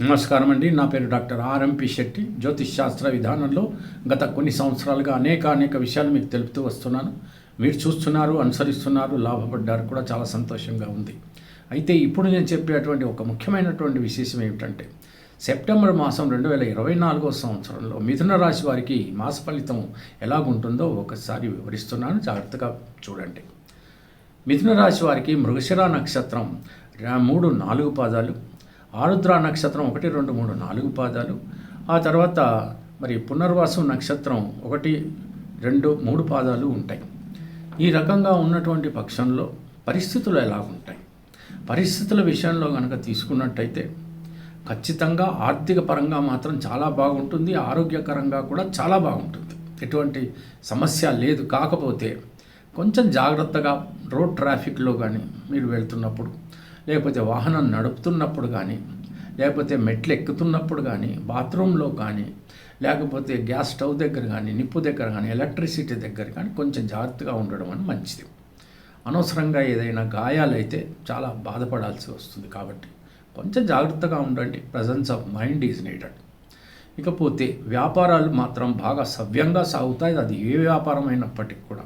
నమస్కారం అండి. నా పేరు డాక్టర్ ఆర్ఎంపి శెట్టి. జ్యోతిష్ శాస్త్ర విధానంలో గత కొన్ని సంవత్సరాలుగా అనేక విషయాలు మీకు తెలుపుతూ వస్తున్నాను. మీరు చూస్తున్నారు, అనుసరిస్తున్నారు, లాభపడ్డారు కూడా, చాలా సంతోషంగా ఉంది. అయితే ఇప్పుడు నేను చెప్పేటువంటి ఒక ముఖ్యమైనటువంటి విశేషం ఏమిటంటే, సెప్టెంబర్ మాసం 2024 సంవత్సరంలో మిథున రాశి వారికి మాస ఫలితం ఎలాగుంటుందో ఒకసారి వివరిస్తున్నాను, జాగ్రత్తగా చూడండి. మిథున రాశి వారికి మృగశిర నక్షత్రం 3-4 పాదాలు, ఆరుద్ర నక్షత్రం 1, 2, 3, 4 పాదాలు, ఆ తర్వాత మరి పునర్వాసు నక్షత్రం 1, 2, 3 పాదాలు ఉంటాయి. ఈ రకంగా ఉన్నటువంటి పక్షంలో పరిస్థితులు ఎలా ఉంటాయి? పరిస్థితుల విషయంలో కనుక తీసుకున్నట్టయితే ఖచ్చితంగా ఆర్థిక పరంగా మాత్రం చాలా బాగుంటుంది, ఆరోగ్యకరంగా కూడా చాలా బాగుంటుంది, ఎటువంటి సమస్య లేదు. కాకపోతే కొంచెం జాగ్రత్తగా రోడ్ ట్రాఫిక్లో కానీ మీరు వెళ్తున్నప్పుడు, లేకపోతే వాహనం నడుపుతున్నప్పుడు కానీ, లేకపోతే మెట్లు ఎక్కుతున్నప్పుడు కానీ, బాత్రూంలో కానీ, లేకపోతే గ్యాస్ స్టవ్ దగ్గర కానీ, నిప్పు దగ్గర కానీ, ఎలక్ట్రిసిటీ దగ్గర కానీ కొంచెం జాగ్రత్తగా ఉండడం అని మంచిది. అనవసరంగా ఏదైనా గాయాలైతే చాలా బాధపడాల్సి వస్తుంది. కాబట్టి కొంచెం జాగ్రత్తగా ఉండండి. Presence of mind is needed. ఇకపోతే వ్యాపారాలు మాత్రం బాగా సవ్యంగా సాగుతాయి. అది ఏ వ్యాపారం అయినప్పటికీ కూడా.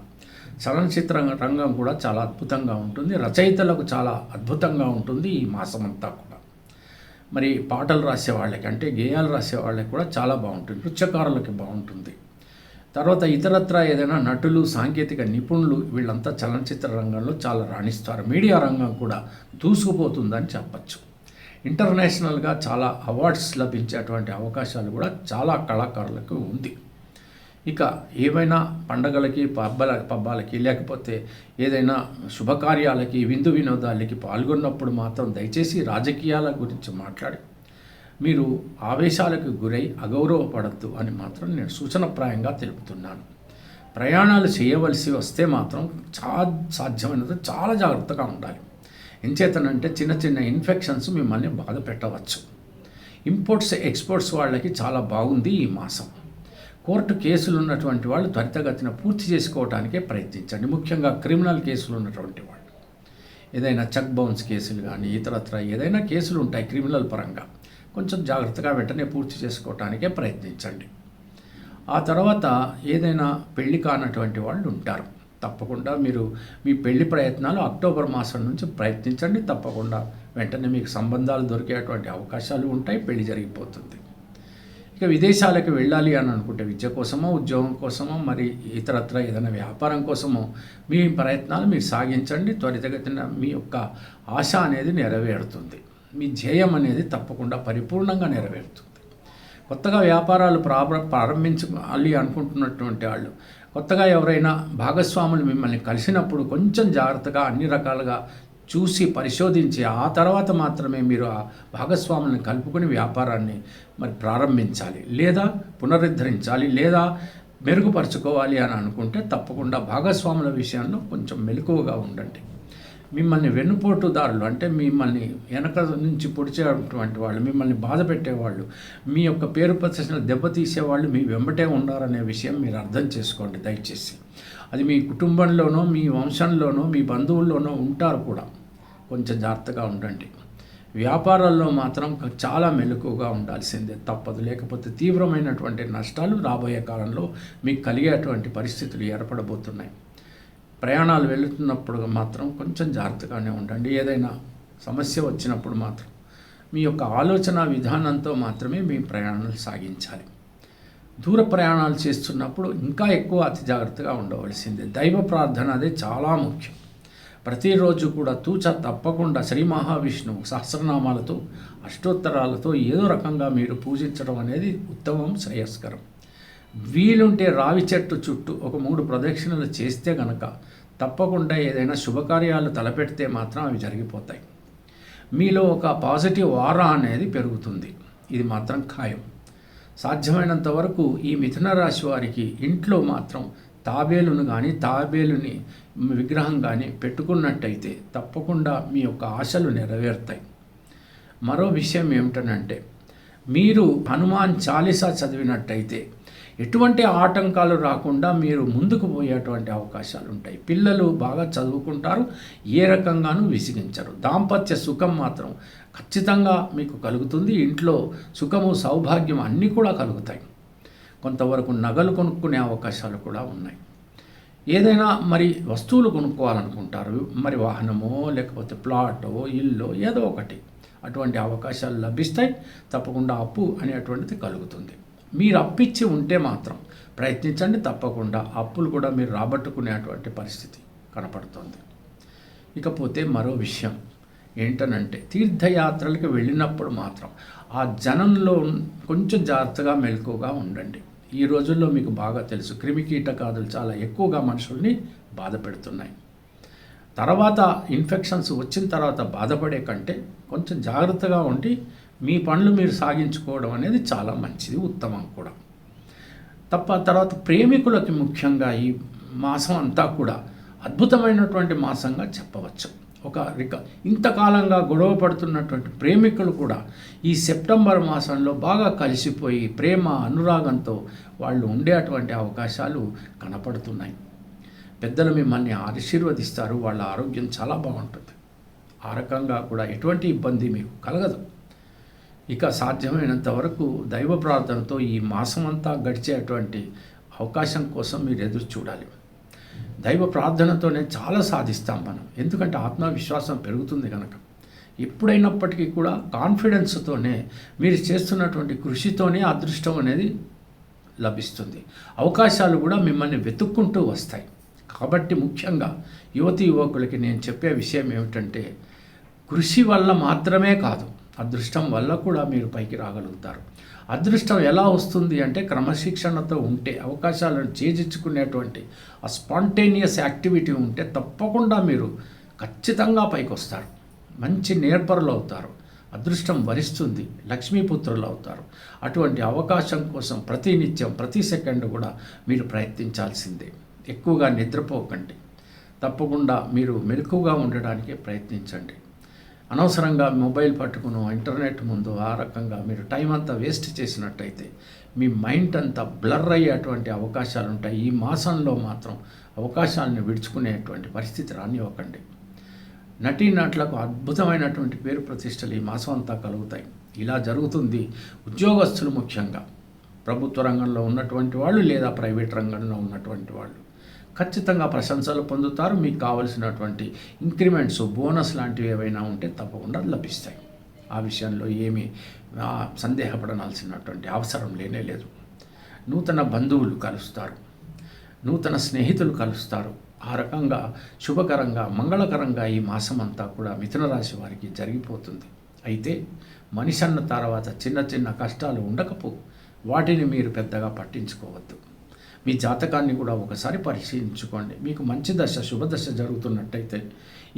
చలనచిత్ర రంగం కూడా చాలా అద్భుతంగా ఉంటుంది. రచయితలకు చాలా అద్భుతంగా ఉంటుంది ఈ మాసమంతా కూడా. మరి పాటలు రాసే వాళ్ళకి, అంటే గేయాలు రాసే వాళ్ళకి కూడా చాలా బాగుంటుంది. నృత్యకారులకి బాగుంటుంది. తర్వాత ఇతరత్ర ఏదైనా నటులు, సాంకేతిక నిపుణులు, వీళ్ళంతా చలనచిత్ర రంగంలో చాలా రాణిస్తారు. మీడియా రంగం కూడా దూసుకుపోతుందని చెప్పచ్చు. ఇంటర్నేషనల్గా చాలా అవార్డ్స్ లభించేటువంటి అవకాశాలు కూడా చాలా కళాకారులకు ఉంది. ఇక ఏవైనా పండగలకి, పబ్బాలకి, లేకపోతే ఏదైనా శుభకార్యాలకి, విందు వినోదాలకి పాల్గొన్నప్పుడు మాత్రం దయచేసి రాజకీయాల గురించి మాట్లాడి మీరు ఆవేశాలకు గురై అగౌరవపడద్దు అని మాత్రం నేను సూచనప్రాయంగా తెలుపుతున్నాను. ప్రయాణాలు చేయవలసి వస్తే మాత్రం సాధ్యమైనంత చాలా జాగ్రత్తగా ఉండాలి. ఎంచేతనంటే చిన్న ఇన్ఫెక్షన్స్ మిమ్మల్ని బాధ పెట్టవచ్చు. ఇంపోర్ట్స్, ఎక్స్పోర్ట్స్ వాళ్ళకి చాలా బాగుంది ఈ మాసం. కోర్టు కేసులు ఉన్నటువంటి వాళ్ళు త్వరితగతిన పూర్తి చేసుకోవడానికే ప్రయత్నించండి. ముఖ్యంగా క్రిమినల్ కేసులు ఉన్నటువంటి వాళ్ళు, ఏదైనా చెక్ బౌన్స్ కేసులు కానీ, ఇతరత్ర ఏదైనా కేసులు ఉంటాయి క్రిమినల్ పరంగా, కొంచెం జాగ్రత్తగా వెంటనే పూర్తి చేసుకోవటానికే ప్రయత్నించండి. ఆ తర్వాత ఏదైనా పెళ్లి కానటువంటి వాళ్ళు ఉంటారు, తప్పకుండా మీరు మీ పెళ్లి ప్రయత్నాలు అక్టోబర్ మాసం నుంచి ప్రయత్నించండి. తప్పకుండా వెంటనే మీకు సంబంధాలు దొరికేటువంటి అవకాశాలు ఉంటాయి, పెళ్లి జరిగిపోతుంది. ఇక విదేశాలకు వెళ్ళాలి అని అనుకుంటే విద్య కోసమో, ఉద్యోగం కోసమో, మరి ఇతరత్ర ఏదైనా వ్యాపారం కోసమో మీ ప్రయత్నాలు మీరు సాగించండి. త్వరితగతిన మీ యొక్క ఆశ అనేది నెరవేరుతుంది. మీ ధ్యేయం అనేది తప్పకుండా పరిపూర్ణంగా నెరవేరుతుంది. కొత్తగా వ్యాపారాలు ప్రారంభించాలి అనుకుంటున్నటువంటి వాళ్ళు, కొత్తగా ఎవరైనా భాగస్వాములు మిమ్మల్ని కలిసినప్పుడు కొంచెం జాగ్రత్తగా అన్ని రకాలుగా చూసి పరిశోధించి ఆ తర్వాత మాత్రమే మీరు ఆ భాగస్వాములను కలుపుకొని వ్యాపారాన్ని మరి ప్రారంభించాలి, లేదా పునరుద్ధరించాలి, లేదా మెరుగుపరుచుకోవాలి అని అనుకుంటే తప్పకుండా భాగస్వాముల విషయంలో కొంచెం మెలకువగా ఉండండి. మిమ్మల్ని వెన్నుపోటుదారులు, అంటే మిమ్మల్ని వెనక నుంచి పొడిచేటువంటి వాళ్ళు, మిమ్మల్ని బాధ పెట్టేవాళ్ళు, మీ యొక్క పేరు ప్రతిష్టలు దెబ్బతీసేవాళ్ళు మీ వెంబటే ఉన్నారనే విషయం మీరు అర్థం చేసుకోండి దయచేసి. అది మీ కుటుంబంలోనో, మీ వంశంలోనో, మీ బంధువుల్లోనో ఉంటారు కూడా. కొంచెం జాగ్రత్తగా ఉండండి. వ్యాపారాల్లో మాత్రం చాలా మెలకువగా ఉండాల్సిందే, తప్పదు. లేకపోతే తీవ్రమైనటువంటి నష్టాలు రాబోయే కాలంలో మీకు కలిగేటువంటి పరిస్థితులు ఏర్పడబోతున్నాయి. ప్రయాణాలు వెళుతున్నప్పుడు మాత్రం కొంచెం జాగ్రత్తగానే ఉండండి. ఏదైనా సమస్య వచ్చినప్పుడు మాత్రం మీ యొక్క ఆలోచన విధానంతో మాత్రమే మీ ప్రయాణాలు సాగించాలి. దూర ప్రయాణాలు చేస్తున్నప్పుడు ఇంకా ఎక్కువ అతి జాగ్రత్తగా ఉండవలసిందే. దైవ ప్రార్థన అదే చాలా ముఖ్యం. ప్రతిరోజు కూడా తప్పకుండా శ్రీ మహావిష్ణువు సహస్రనామాలతో, అష్టోత్తరాలతో ఏదో రకంగా మీరు పూజించడం అనేది ఉత్తమం, శ్రేయస్కరం. వీలుంటే రావి చెట్టు చుట్టూ ఒక 3 ప్రదక్షిణలు చేస్తే గనక తప్పకుండా ఏదైనా శుభకార్యాలు తలపెడితే మాత్రం అవి జరిగిపోతాయి. మీలో ఒక పాజిటివ్ ఆరా అనేది పెరుగుతుంది, ఇది మాత్రం ఖాయం. సాధ్యమైనంత వరకు ఈ మిథున రాశి వారికి ఇంట్లో మాత్రం తాబేలును కానీ, తాబేలుని విగ్రహం కానీ పెట్టుకున్నట్టయితే తప్పకుండా మీ యొక్క ఆశలు నెరవేరుతాయి. మరో విషయం ఏమిటనంటే, మీరు హనుమాన్ చాలీసా చదివినట్టయితే ఎటువంటి ఆటంకాలు రాకుండా మీరు ముందుకు పోయేటువంటి అవకాశాలు ఉంటాయి. పిల్లలు బాగా చదువుకుంటారు, ఏ రకంగానూ విసిగించరు. దాంపత్య సుఖం మాత్రం ఖచ్చితంగా మీకు కలుగుతుంది. ఇంట్లో సుఖము, సౌభాగ్యం అన్నీ కూడా కలుగుతాయి. కొంతవరకు నగలు కొనుక్కునే అవకాశాలు కూడా ఉన్నాయి. ఏదైనా మరి వస్తువులు కొనుక్కోవాలనుకుంటారు, మరి వాహనమో లేకపోతే ప్లాటో ఇల్లు ఏదో ఒకటి, అటువంటి అవకాశాలు లభిస్తాయి. తప్పకుండా అప్పు అనేటువంటిది కలుగుతుంది. మీరు అప్పిచ్చి ఉంటే మాత్రం ప్రయత్నించండి, తప్పకుండా అప్పులు కూడా మీరు రాబట్టుకునేటువంటి పరిస్థితి కనపడుతుంది. ఇకపోతే మరో విషయం ఏంటనంటే, తీర్థయాత్రలకు వెళ్ళినప్పుడు మాత్రం ఆ జనంలో కొంచెం జాగ్రత్తగా మెలకువగా ఉండండి. ఈ రోజుల్లో మీకు బాగా తెలుసు, క్రిమికీటకాదులు చాలా ఎక్కువగా మనుషుల్ని బాధ పెడుతున్నాయి. తర్వాత ఇన్ఫెక్షన్స్ వచ్చిన తర్వాత బాధపడే కంటే కొంచెం జాగ్రత్తగా ఉండి మీ పనులు మీరు సాగించుకోవడం అనేది చాలా మంచిది, ఉత్తమం కూడా. తర్వాత ప్రేమికులకి ముఖ్యంగా ఈ మాసం అంతా కూడా అద్భుతమైనటువంటి మాసంగా చెప్పవచ్చు. ఇంతకాలంగా గొడవ పడుతున్నటువంటి ప్రేమికులు కూడా ఈ సెప్టెంబర్ మాసంలో బాగా కలిసిపోయి ప్రేమ అనురాగంతో వాళ్ళు ఉండేటువంటి అవకాశాలు కనపడుతున్నాయి. పెద్దలు మిమ్మల్ని ఆశీర్వదిస్తారు, వాళ్ళ ఆరోగ్యం చాలా బాగుంటుంది. ఆ రకంగా కూడా ఎటువంటి ఇబ్బంది మీకు కలగదు. ఇక సాధ్యమైనంత వరకు దైవ ప్రార్థనతో ఈ మాసమంతా గడిచేటువంటి అవకాశం కోసం మీరు ఎదురు చూడాలి. దైవ ప్రార్థనతోనే చాలా సాధిస్తాం మనం, ఎందుకంటే ఆత్మవిశ్వాసం పెరుగుతుంది కనుక. ఎప్పుడైనప్పటికీ కూడా కాన్ఫిడెన్స్తోనే మీరు చేస్తున్నటువంటి కృషితోనే అదృష్టం అనేది లభిస్తుంది. అవకాశాలు కూడా మిమ్మల్ని వెతుక్కుంటూ వస్తాయి. కాబట్టి ముఖ్యంగా యువకులకి నేను చెప్పే విషయం ఏమిటంటే, కృషి వల్ల మాత్రమే కాదు, అదృష్టం వల్ల కూడా మీరు పైకి రాగలుగుతారు. అదృష్టం ఎలా వస్తుంది అంటే, క్రమశిక్షణతో ఉంటే, అవకాశాలను చేజించుకునేటువంటి ఆ స్పాంటేనియస్ యాక్టివిటీ ఉంటే తప్పకుండా మీరు ఖచ్చితంగా పైకి వస్తారు. మంచి నేర్పరులు అవుతారు, అదృష్టం వరిస్తుంది, లక్ష్మీపుత్రులు అవుతారు. అటువంటి అవకాశం కోసం ప్రతినిత్యం ప్రతి సెకండ్ కూడా మీరు ప్రయత్నించాల్సిందే. ఎక్కువగా నిద్రపోకండి, తప్పకుండా మీరు మెలకువగా ఉండడానికి ప్రయత్నించండి. అనవసరంగా మొబైల్ పట్టుకుని ఇంటర్నెట్ ముందు ఆ రకంగా మీరు టైం అంతా వేస్ట్ చేసినట్టయితే మీ మైండ్ అంతా బ్లర్ అయ్యేటువంటి అవకాశాలు ఉంటాయి. ఈ మాసంలో మాత్రం అవకాశాలను విడుచుకునేటువంటి పరిస్థితి రానివ్వకండి. నటీనటులకు అద్భుతమైనటువంటి పేరు ప్రతిష్టలు ఈ మాసం అంతా కలుగుతాయి. ఇలా జరుగుతుంది. ఉద్యోగస్తులు ముఖ్యంగా ప్రభుత్వ రంగంలో ఉన్నటువంటి వాళ్ళు లేదా ప్రైవేట్ రంగంలో ఉన్నటువంటి వాళ్ళు ఖచ్చితంగా ప్రశంసలు పొందుతారు. మీకు కావలసినటువంటి ఇంక్రిమెంట్స్, బోనస్ లాంటివి ఏవైనా ఉంటే తప్పకుండా లభిస్తాయి. ఆ విషయంలో ఏమీ సందేహపడాల్సినటువంటి అవసరం లేదు. నూతన బంధువులు కలుస్తారు, నూతన స్నేహితులు కలుస్తారు. ఆ రకంగా శుభకరంగా, మంగళకరంగా ఈ మాసం అంతా కూడా మిథున రాశి వారికి జరిగిపోతుంది. అయితే మనిషి అన్న తర్వాత చిన్న చిన్న కష్టాలు ఉండకపోవు, వాటిని మీరు పెద్దగా పట్టించుకోవద్దు. మీ జాతకాన్ని కూడా ఒకసారి పరిశీలించుకోండి. మీకు మంచి దశ, శుభదశ జరుగుతున్నట్టయితే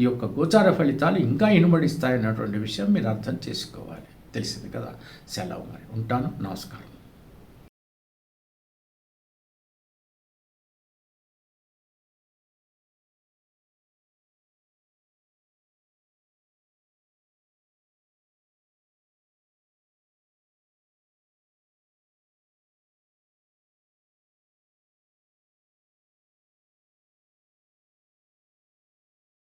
ఈ యొక్క గోచార ఫలితాలు ఇంకా ఇనుమడిస్తాయన్నటువంటి విషయం మీరు అర్థం చేసుకోవాలి. తెలిసింది కదా. సెలవు మరి, ఉంటాను. నమస్కారం.